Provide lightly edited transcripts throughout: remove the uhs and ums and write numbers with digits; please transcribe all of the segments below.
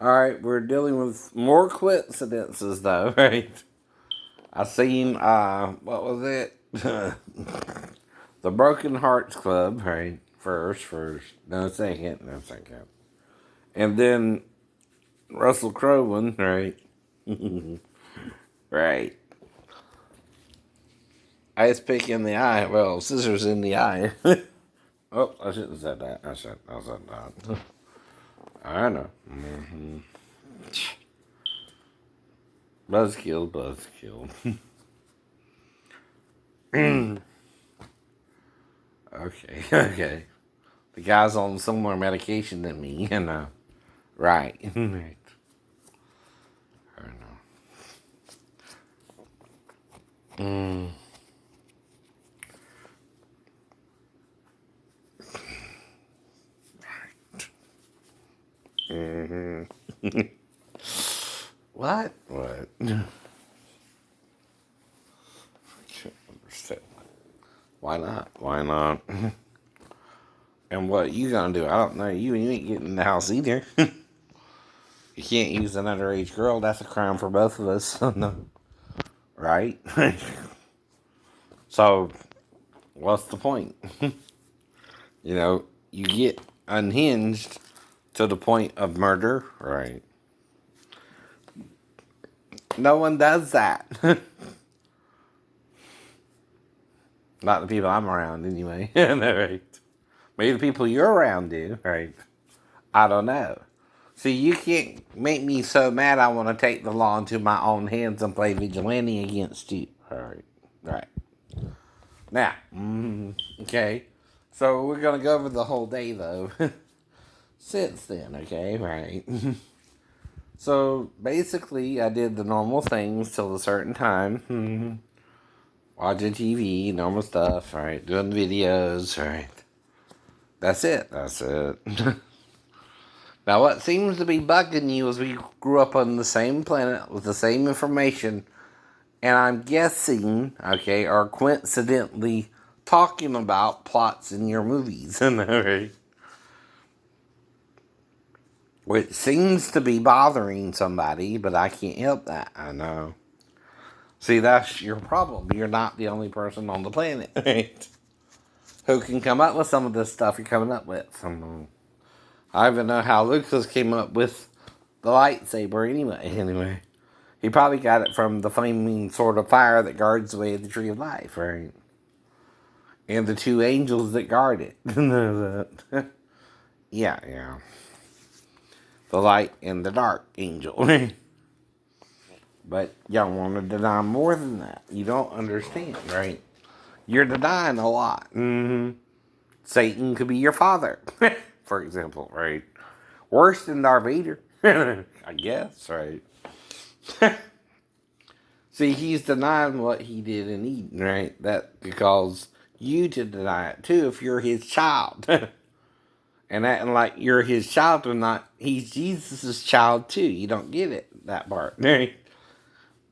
Alright, we're dealing with more coincidences though, right? I seen, what was it? The Broken Hearts Club, right? First. No, second. And then Russell Crowe one, right? Right. Ice pick in the eye. Well, scissors in the eye. Oh, I shouldn't have said that. I said that. I know. Buzzkill. Okay. The guy's on similar medication than me, Right. Right. I know. What? What? I can't understand. Why not? And what you gonna do? I don't know. You ain't getting in the house either. You can't use an underage girl. That's a crime for both of us. No. Right? So, what's the point? You get unhinged to the point of murder. Right. No one does that. Not the people I'm around, anyway. Right. Maybe the people you're around do. Right. I don't know. See, you can't make me so mad I want to take the law into my own hands and play vigilante against you. Alright. Right. Now, okay. So we're going to go over the whole day, though. Since then, okay? Right. So, basically, I did the normal things till a certain time. Watching TV, normal stuff, right? Doing videos, right? That's it. Now, what seems to be bugging you is we grew up on the same planet with the same information, and I'm guessing, okay, are coincidentally talking about plots in your movies, right? Which seems to be bothering somebody, but I can't help that. I know. See, that's your problem. You're not the only person on the planet, right? Who can come up with some of this stuff you're coming up with. I even know how Lucas came up with the lightsaber anyway. He probably got it from the flaming sword of fire that guards the way of the tree of life, right? And the two angels that guard it. Yeah. The light and the dark angel. But y'all want to deny more than that. You don't understand, right? You're denying a lot. Satan could be your father, for example, right? Worse than Darth Vader, I guess, right? See, he's denying what he did in Eden, right? That could cause you to deny it too if you're his child. And acting like you're his child or not, he's Jesus' child too. You don't get it, that part. Right?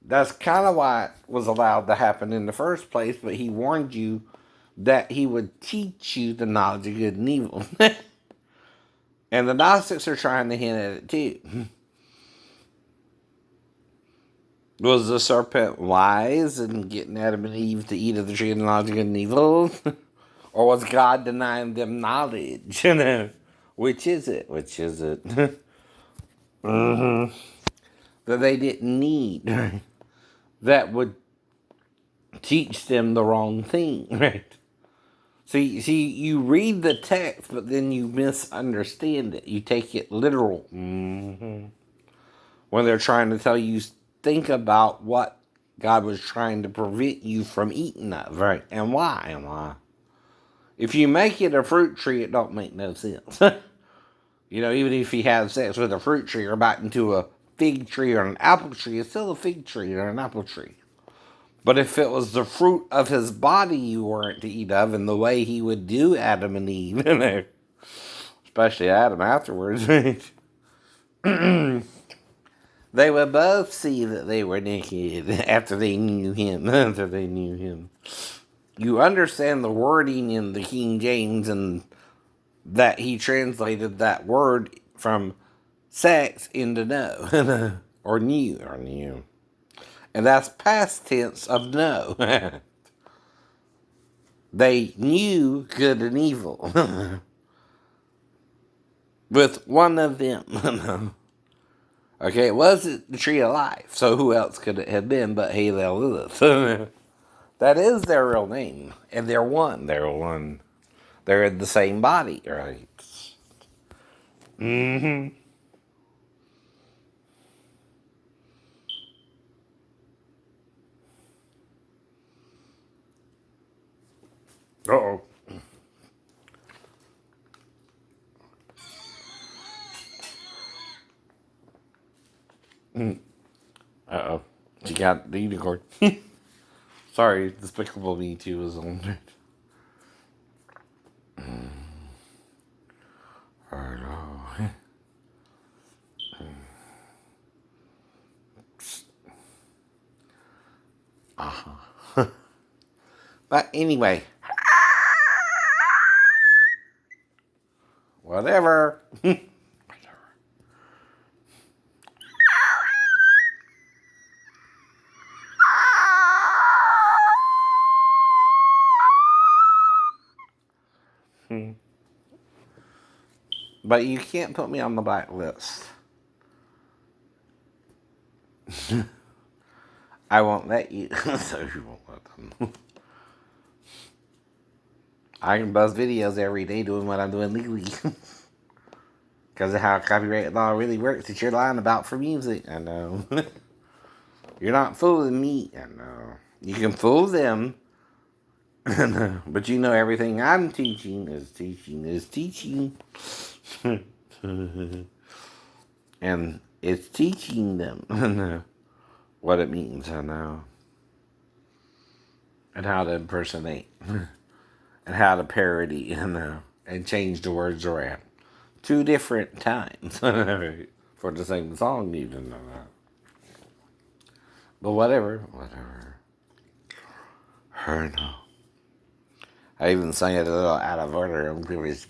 That's kind of why it was allowed to happen in the first place, but he warned you that he would teach you the knowledge of good and evil. And the Gnostics are trying to hint at it too. Was the serpent wise in getting Adam and Eve to eat of the tree of the knowledge of good and evil? Or was God denying them knowledge? Which is it? That they didn't need. That would teach them the wrong thing, right? See, you read the text, but then you misunderstand it. You take it literal. When they're trying to tell you, think about what God was trying to prevent you from eating of, right? And why? If you make it a fruit tree, it don't make no sense. Even if you have sex with a fruit tree or bite into a fig tree or an apple tree, it's still a fig tree or an apple tree. But if it was the fruit of his body you weren't to eat of, and the way he would do Adam and Eve, especially Adam afterwards, they would both see that they were naked after they knew him. You understand the wording in the King James, and that he translated that word from sex into know. Or knew. And that's past tense of know. They knew good and evil. With one of them. Okay, it wasn't the tree of life, so who else could it have been but Halel Lilith? That is their real name. And they're one. They're one. They're in the same body, right? Mm-hmm. Uh-oh. Uh-oh. She got the unicorn. Sorry, Despicable Me 2 was on it. Hello. But anyway, whatever. But you can't put me on the blacklist. I won't let you. So you won't let them. I can buzz videos every day doing what I'm doing legally. Because of how copyright law really works that you're lying about for music. I know. You're not fooling me. I know. You can fool them. But you know everything I'm teaching is teaching. And it's teaching them what it means, I know. And how to impersonate. And how to parody, and change the words around. 2 different times. For the same song, even. But whatever. Her no. I even sang it a little out of order on previous.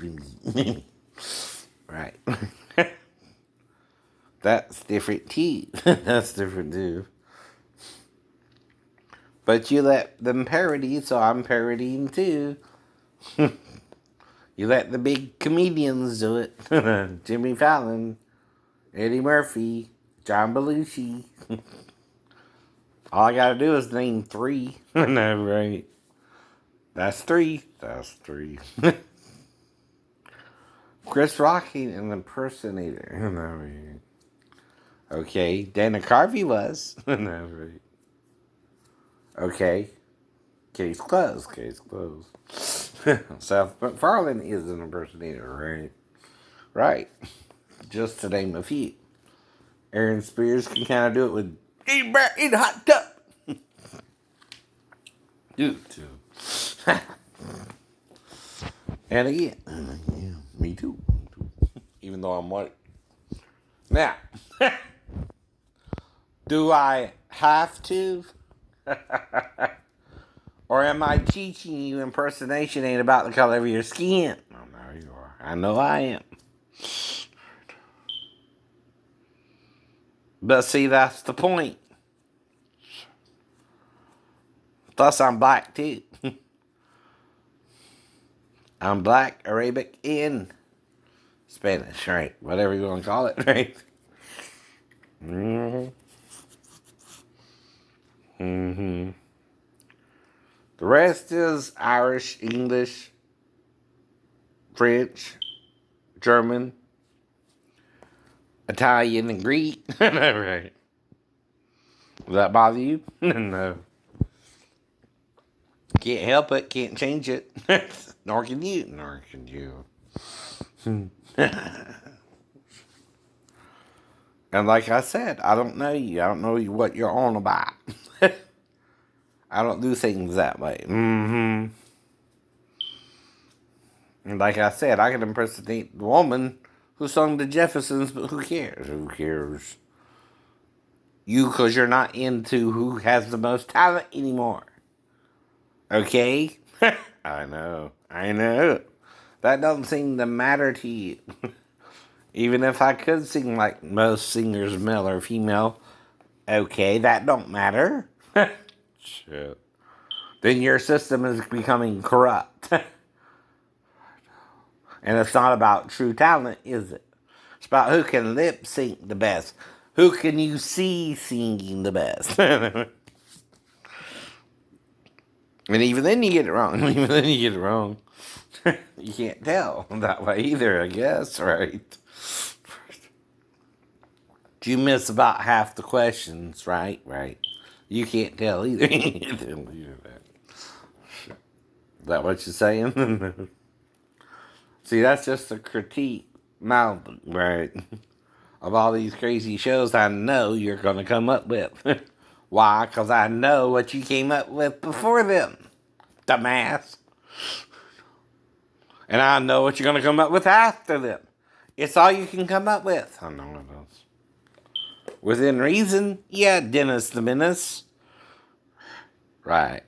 Right. That's different too. That's different too. But you let them parody, so I'm parodying too. You let the big comedians do it. Jimmy Fallon, Eddie Murphy, John Belushi. All I gotta do is name 3. No, right? That's 3. That's 3. Chris Rock ain't an impersonator. No, right? Okay, Dana Carvey was. No, right? Okay, case closed. Case closed. Seth MacFarlane is an impersonator, right? Right. Just to name a few. Aaron Spears can kind of do it with "Eat bear in a hot tub." Dude, too. And again, yeah, me too. Even though I'm white. Now, do I have to? Or am I teaching you impersonation ain't about the color of your skin? Oh, no, you are. I know I am. But see, that's the point. Plus, I'm black too. I'm black, Arabic, and Spanish, right? Whatever you want to call it, right? Mm-hmm. Mm-hmm. The rest is Irish, English, French, German, Italian, and Greek. Right. Does that bother you? No. Can't help it. Can't change it. Nor can you. Nor can you. And like I said, I don't know you. I don't know what you're on about. I don't do things that way. Mm-hmm. And like I said, I can impersonate the woman who sung the Jeffersons, but who cares? Who cares? You, because you're not into who has the most talent anymore. Okay? I know. That doesn't seem to matter to you. Even if I could sing like most singers, male or female, okay, that don't matter. Shit. Then your system is becoming corrupt. And it's not about true talent, is it? It's about who can lip sync the best. Who can you see singing the best? And even then you get it wrong. Even then you get it wrong. You can't tell that way either, I guess, right? You miss about half the questions, right? Right. You can't tell either. Is that what you're saying? See, that's just a critique, mouth, right? Of all these crazy shows I know you're going to come up with. Why? Because I know what you came up with before them, dumbass. And I know what you're going to come up with after them. It's all you can come up with. I know it is. Within reason, yeah, Dennis the Menace. Right.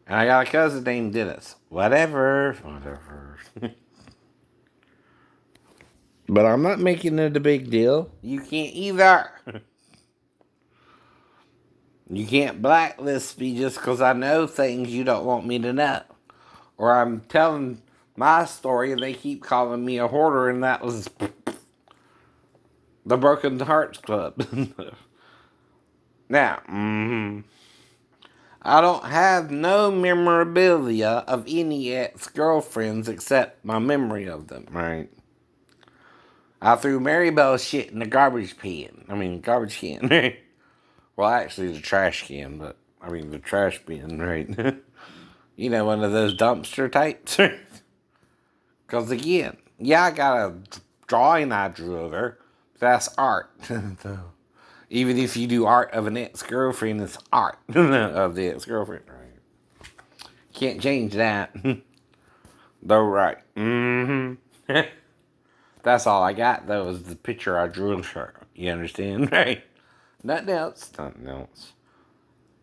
And I got a cousin named Dennis. Whatever. But I'm not making it a big deal. You can't either. You can't blacklist me just because I know things you don't want me to know. Or I'm telling my story and they keep calling me a hoarder, and that was the Broken Hearts Club. Now, I don't have no memorabilia of any ex-girlfriends except my memory of them, right? I threw Mary Bell's shit in the garbage can. Well, actually, the trash can, but the trash bin, right? You know, one of those dumpster types. Because again, yeah, I got a drawing I drew of her. But that's art. So, even if you do art of an ex-girlfriend, it's art of the ex-girlfriend, right? Can't change that. Though, right. That's all I got, though, is the picture I drew of her. You understand? Right? Nothing else. Nothing else.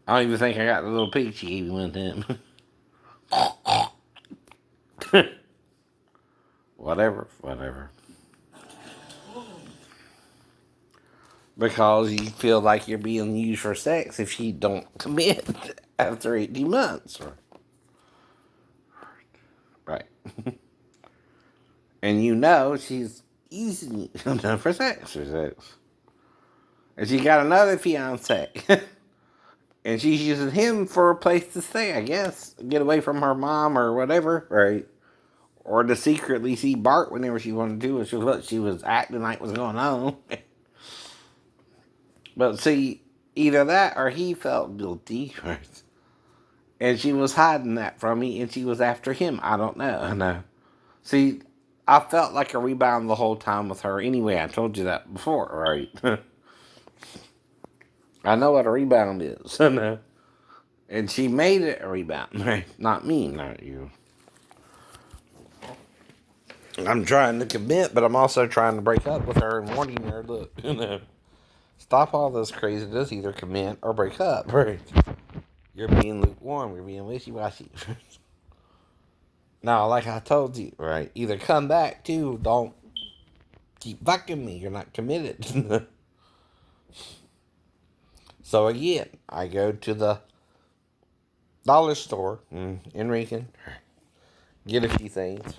I don't even think I got the little pig she gave me one time. Whatever. Because you feel like you're being used for sex if she don't commit after 18 months. Right. And you know she's using you for sex. And she got another fiance. And she's using him for a place to stay, I guess. Get away from her mom or whatever, right? Or to secretly see Bart whenever she wanted to, which was what she was acting like was going on. But see, either that or he felt guilty, right? And she was hiding that from me, and she was after him. I don't know. I know. See, I felt like a rebound the whole time with her anyway. I told you that before, right? I know what a rebound is. I know. And she made it a rebound, right? Not me, not you. I'm trying to commit, but I'm also trying to break up with her and warning her, look, stop all this craziness, either commit or break up, right? You're being lukewarm, you're being wishy-washy. Now, like I told you, right, either come back to, don't keep fucking me, you're not committed. So again, I go to the dollar store in Rincon, get a few things.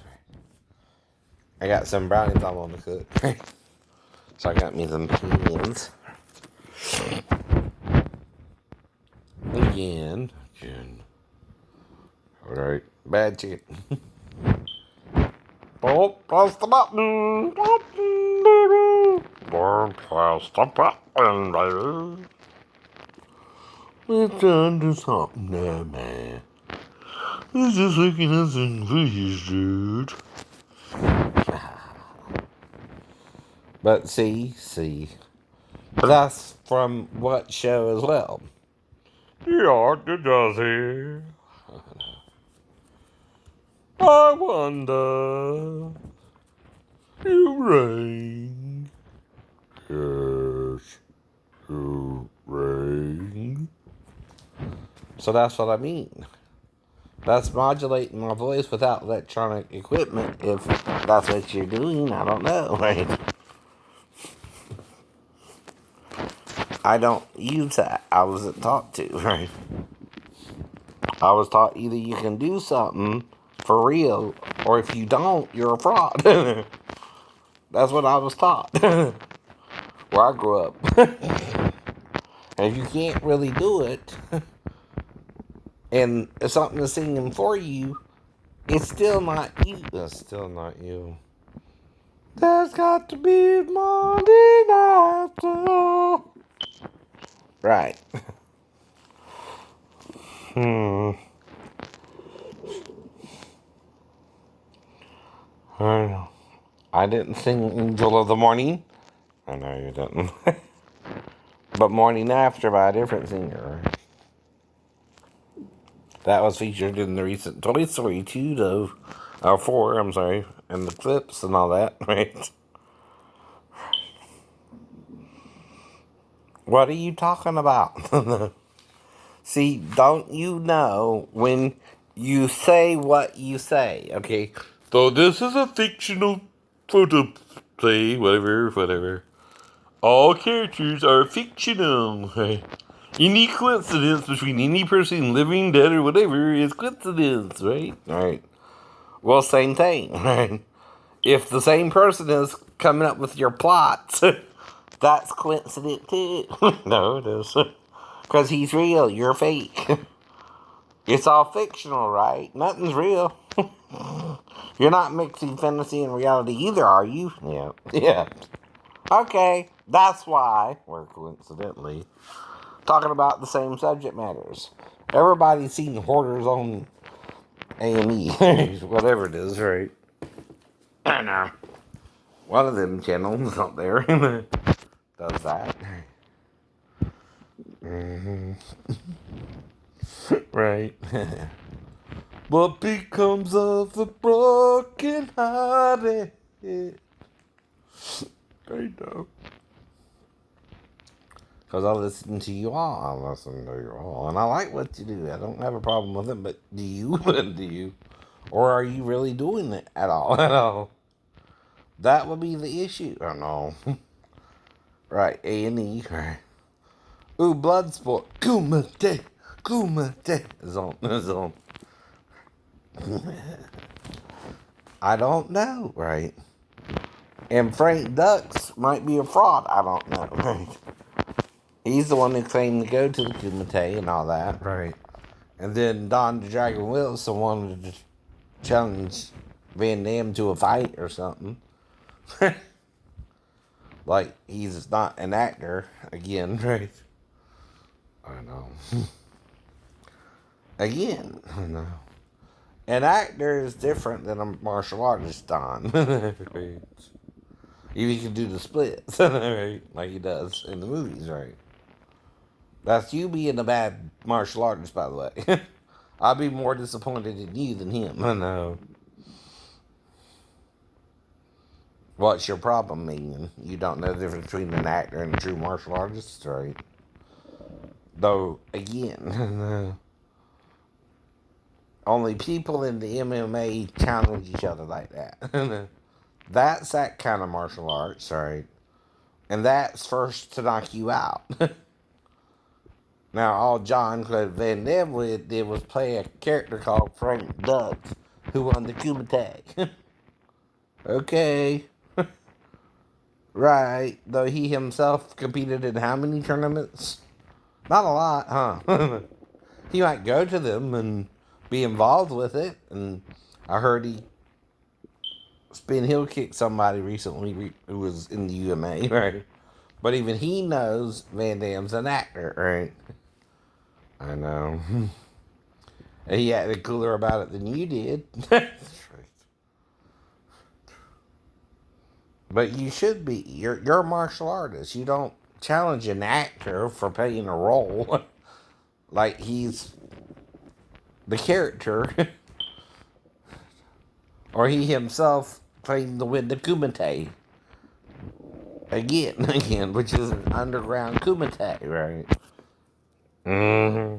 I got some brownies I want to cook. So I got me some pans. Again. Alright, bad chicken. Press the button. Press the button, baby. Let's do something there, man. This is looking at some fishes, dude. But see. But that's from what show as well? Yeah, it does here. I wonder. You rain. Yes, you rain. So that's what I mean. That's modulating my voice without electronic equipment. If that's what you're doing, I don't know. Right? I don't use that. I wasn't taught to. Right? I was taught either you can do something for real, or if you don't, you're a fraud. That's what I was taught where I grew up. And if you can't really do it, and if something is singing for you, it's still not you. That's still not you. There's got to be morning after. Right. I know. I didn't sing Angel of the Morning. I know you didn't. But Morning After by a different singer. That was featured in the recent Toy Story 2, though. Or 4, I'm sorry. And the clips and all that, right? What are you talking about? See, don't you know when you say what you say, okay? So this is a fictional photo play, whatever. All characters are fictional, right? Any coincidence between any person living, dead, or whatever is coincidence, right? Alright. Well, same thing, right? If the same person is coming up with your plots, that's coincident too. No, it is. Because he's real, you're fake. It's all fictional, right? Nothing's real. You're not mixing fantasy and reality either, are you? Yeah. Yeah. Okay, that's why we're coincidentally talking about the same subject matters. Everybody's seen Hoarders on A&E, whatever it is, right? I know. One of them channels out there does that. Right. What becomes of the broken hearted? I know. Because I listen to you all. I listen to you all. And I like what you do. I don't have a problem with it, but do you? Do you? Or are you really doing it at all? At all? That would be the issue. I know. Right. A&E. Right. Ooh, Bloodsport. Kumite. Kumite. Is on. Is on. I don't know. Right. And Frank Dux might be a fraud. I don't know. Right. He's the one who claimed to go to the Kumite and all that. Right. And then Don the Dragon Wilson wanted to challenge Van Damme to a fight or something. Like, he's not an actor again, right? I know. Again, I know. An actor is different than a martial artist, Don. Right? He can do the splits, right? Like he does in the movies, right? That's you being a bad martial artist, by the way. I'd be more disappointed in you than him. I know. What's your problem, meaning? You don't know the difference between an actor and a true martial artist, right? Though, again, only people in the MMA challenge each other like that. That's that kind of martial arts, right? And that's first to knock you out. Now, all John Claude Van Damme did was play a character called Frank Dux, who won the Kumite. Okay. Right. Though he himself competed in how many tournaments? Not a lot, huh? He might go to them and be involved with it. And I heard he spin heel kicked somebody recently who was in the UMA, right? But even he knows Van Damme's an actor, right? I know. And he acted cooler about it than you did. But you should be. You're a martial artist. You don't challenge an actor for playing a role like he's the character, or he himself playing to win the Kumite again, which is an underground Kumite, right? Mm-hmm.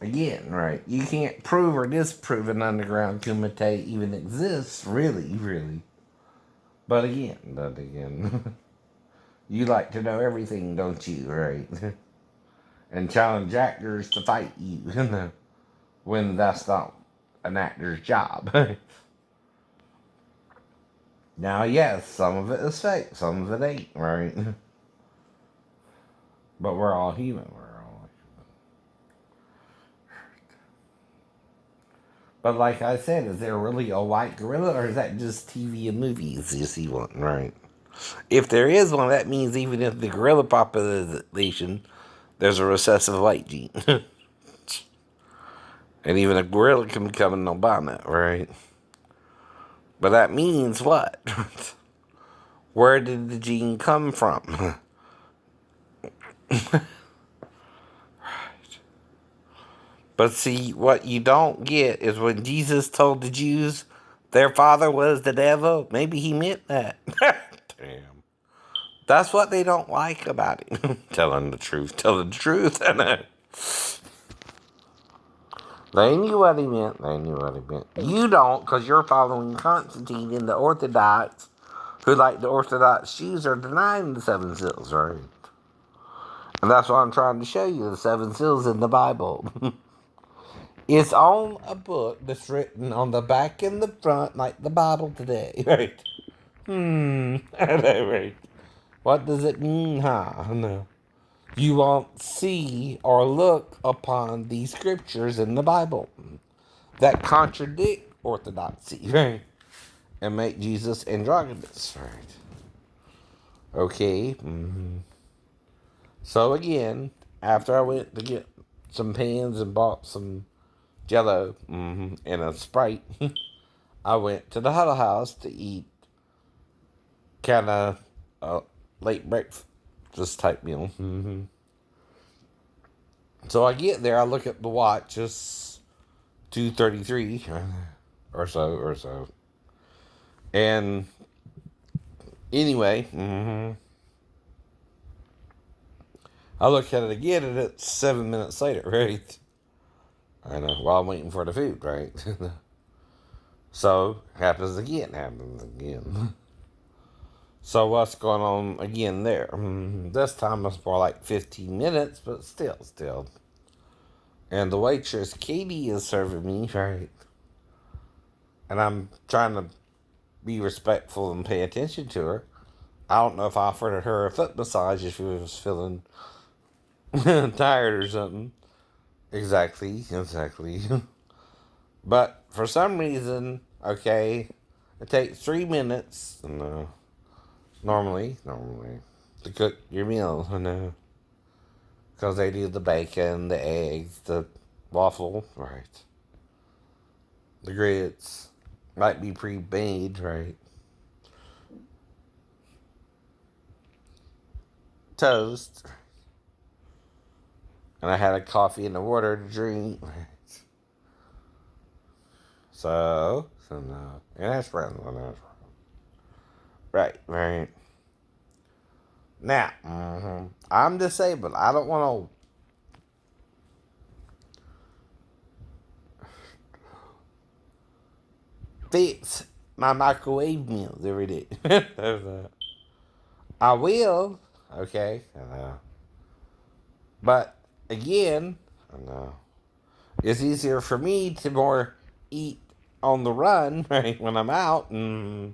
Again, right? You can't prove or disprove an underground Kumite even exists, really, really. But again, you like to know everything, don't you, right? And challenge actors to fight you when that's not an actor's job. Now, yes, some of it is fake, some of it ain't, right? But we're all human. But like I said, is there really a white gorilla, or is that just TV and movies you see one, right? If there is one, that means even if the gorilla population, there's a recessive white gene. And even a gorilla can become an albino, right? But that means what? Where did the gene come from? But see, what you don't get is when Jesus told the Jews their father was the devil, maybe he meant that. Damn. That's what they don't like about him. Telling the truth. They knew what he meant. You don't, because you're following Constantine and the Orthodox, who, like the Orthodox Jews, are denying the seven seals, right? And that's what I'm trying to show you, the seven seals in the Bible. It's on a book that's written on the back and the front, like the Bible today, right? Right. What does it mean, huh? No. You won't see or look upon these scriptures in the Bible that contradict orthodoxy, right? And make Jesus androgynous, right? Okay. So again, after I went to get some pans and bought some Jello and a Sprite, I went to the Huddle House to eat kind of a late breakfast type meal. So I get there, I look at the watch, it's 2:33 or so. And anyway, I look at it again and it's 7 minutes later, right? I know, while I'm waiting for the food, right? So, happens again. So what's going on again there? This time it's for like 15 minutes, but still. And the waitress, Katie, is serving me, right? And I'm trying to be respectful and pay attention to her. I don't know if I offered her a foot massage if she was feeling tired or something. Exactly. But for some reason, okay, it takes 3 minutes, normally, to cook your meal, because they do the bacon, the eggs, the waffle, right? The grits might be pre-made, right? Toast. And I had a coffee and a water to drink. So no. And that's right. Right. Now, I'm disabled. I don't want to fix my microwave meals every day. I will, okay? But again, it's easier for me to more eat on the run, right? When I'm out and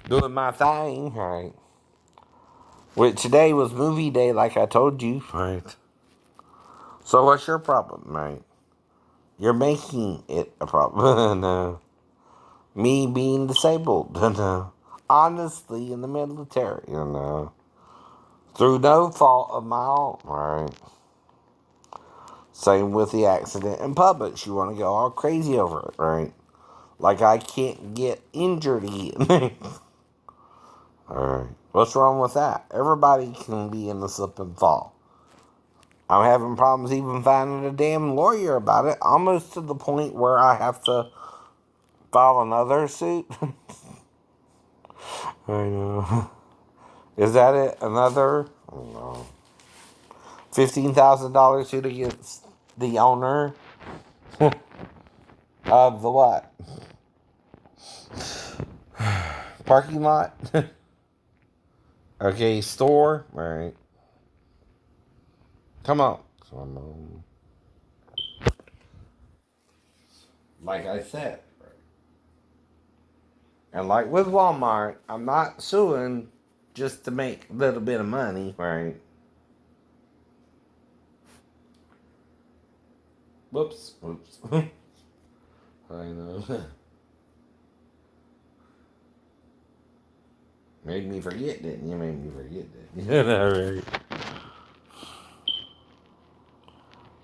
doing my thing, right? Which today was movie day, like I told you, right? So what's your problem, right? You're making it a problem. No. Me being disabled, no. Honestly, in the military, through no fault of my own, right? Same with the accident in Publix. You want to go all crazy over it, right? Like I can't get injured again. Alright. What's wrong with that? Everybody can be in the slip and fall. I'm having problems even finding a damn lawyer about it, almost to the point where I have to file another suit. I know. Is that it? Another? I don't know. $15,000 suit against the owner of the what? Parking lot? Okay, store? Alright. Come on. Come on. Like I said. And like with Walmart, I'm not suing just to make a little bit of money, right? Whoops. I know. Made me forget, didn't you? Made me forget, didn't you? Right.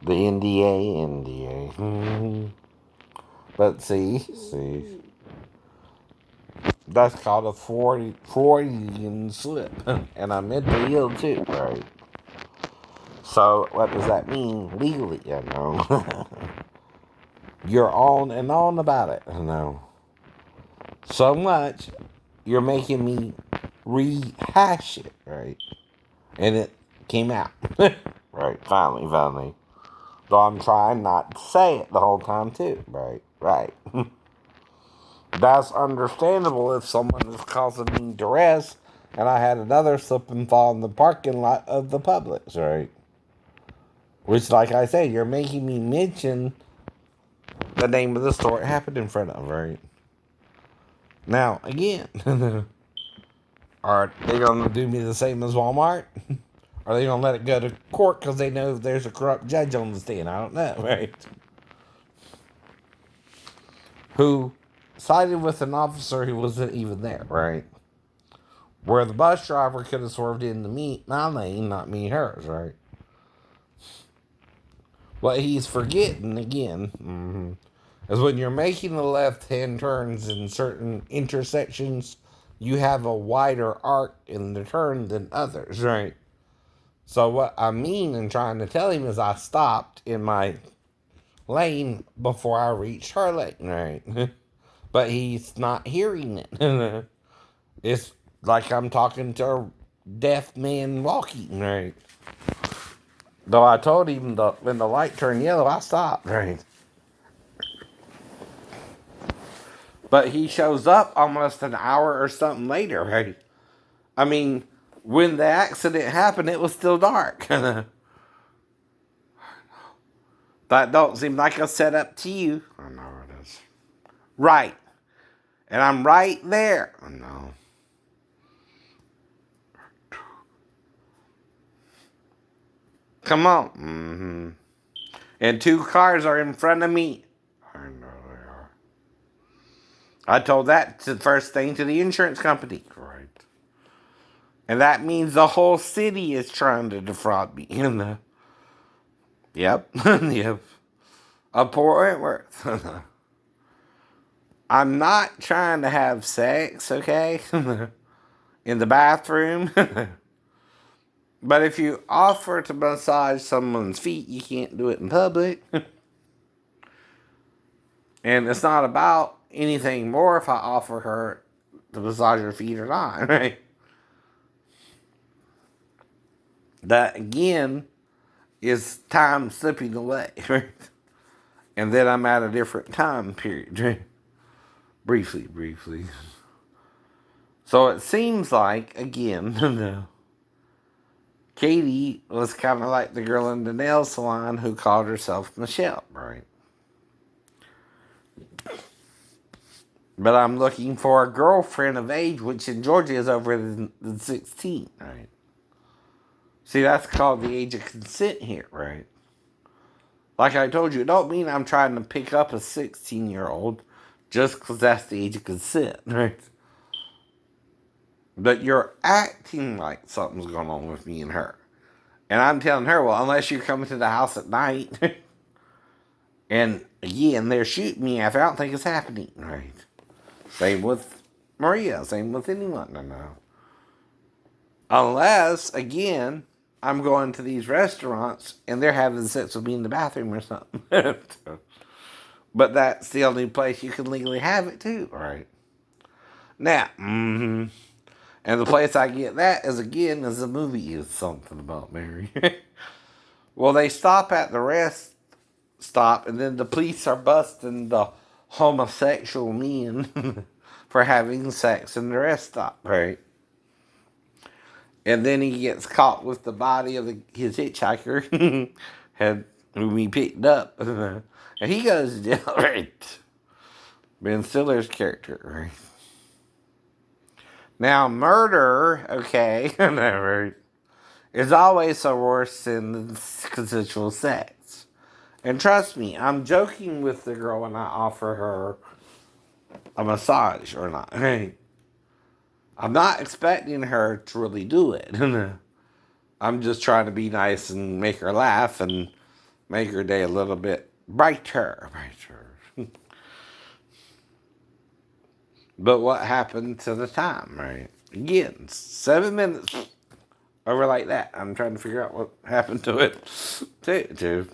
The NDA. But see. That's called a Freudian slip. And I meant to yield too, right? So, what does that mean legally? You know? You're on and on about it, you know? So much, you're making me rehash it, right? And it came out. Right, finally. Though I'm trying not to say it the whole time, too, right. That's understandable if someone is causing me duress and I had another slip and fall in the parking lot of the Publix, right? Which, like I say, you're making me mention the name of the store it happened in front of, right? Now, again, are they going to do me the same as Walmart? Are they going to let it go to court because they know there's a corrupt judge on the stand? I don't know, right? Who sided with an officer who wasn't even there, right? Where the bus driver could have swerved into my lane, not me hers, right? What he's forgetting, again, is when you're making the left-hand turns in certain intersections, you have a wider arc in the turn than others, right? So what I mean in trying to tell him is I stopped in my lane before I reached her lane, right? But he's not hearing it. It's like I'm talking to a deaf man walking, right? Though I told him when the light turned yellow, I stopped, right? But he shows up almost an hour or something later, right? I mean, when the accident happened, it was still dark. That don't seem like a setup to you. I know it is. Right. And I'm right there. I know. Come on. And two cars are in front of me. I know they are. I told that to the first thing to the insurance company. Right. And that means the whole city is trying to defraud me. You know? Yep. Yep. A poor Wentworth. I'm not trying to have sex, okay? In the bathroom. But if you offer to massage someone's feet, you can't do it in public. And it's not about anything more if I offer her to massage her feet or not, right? That, again, is time slipping away, right? And then I'm at a different time period, right? Briefly. So it seems like, again, Katie was kind of like the girl in the nail salon who called herself Michelle, right? But I'm looking for a girlfriend of age, which in Georgia is over than 16, right? See, that's called the age of consent here, right? Like I told you, it don't mean I'm trying to pick up a 16-year-old just because that's the age of consent, right? But you're acting like something's going on with me and her. And I'm telling her, well, unless you're coming to the house at night, and again, they're shooting me after, I don't think it's happening, right? Same with Maria, same with anyone I know. Unless, again, I'm going to these restaurants and they're having sex with me in the bathroom or something. But that's the only place you can legally have it too, right? Now, and the place I get that is, again, is a movie is something about Mary. Well, they stop at the rest stop, and then the police are busting the homosexual men for having sex in the rest stop, right? And then he gets caught with the body of his hitchhiker whom he picked up. And he goes to jail, right? Ben Stiller's character, right? Now, murder, okay, right, is always so worse than consensual sex. And trust me, I'm joking with the girl when I offer her a massage or not. Right? I'm not expecting her to really do it. I'm just trying to be nice and make her laugh and make her day a little bit brighter. But what happened to the time, right? Again, 7 minutes over like that. I'm trying to figure out what happened to it. Too.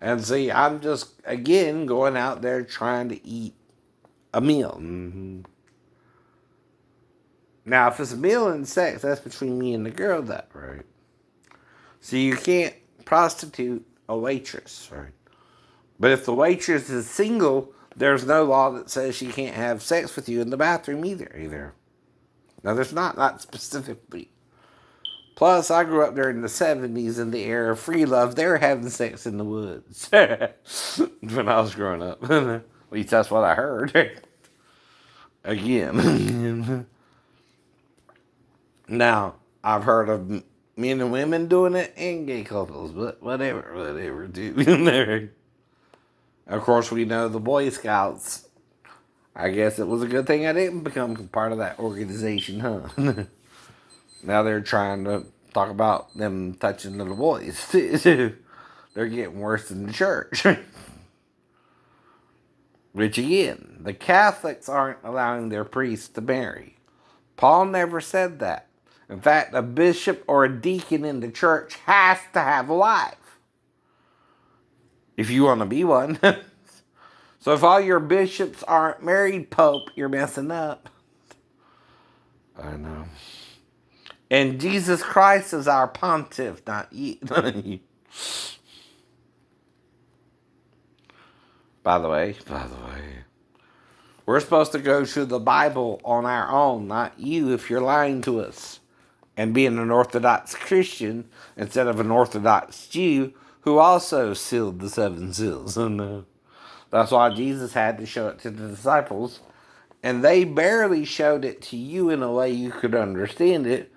And see, I'm just, again, going out there trying to eat a meal. Mm-hmm. Now, if it's a meal and sex, that's between me and the girl, that, right? So you can't prostitute a waitress, right? But if the waitress is single, there's no law that says she can't have sex with you in the bathroom either. No, there's not specifically. Plus, I grew up during the 70s in the era of free love. They were having sex in the woods when I was growing up. At least that's what I heard. Again. Now, I've heard of men and women doing it and gay couples, but whatever, dude. Of course, we know the Boy Scouts. I guess it was a good thing I didn't become part of that organization, huh? Now they're trying to talk about them touching little boys. They're getting worse than the church. Which again, the Catholics aren't allowing their priests to marry. Paul never said that. In fact, a bishop or a deacon in the church has to have a wife. If you want to be one. So if all your bishops aren't married, Pope, you're messing up. I know. And Jesus Christ is our pontiff, not you. By the way, we're supposed to go to the Bible on our own, not you if you're lying to us and being an Orthodox Christian instead of an Orthodox Jew who also sealed the 7 seals. And that's why Jesus had to show it to the disciples. And they barely showed it to you in a way you could understand it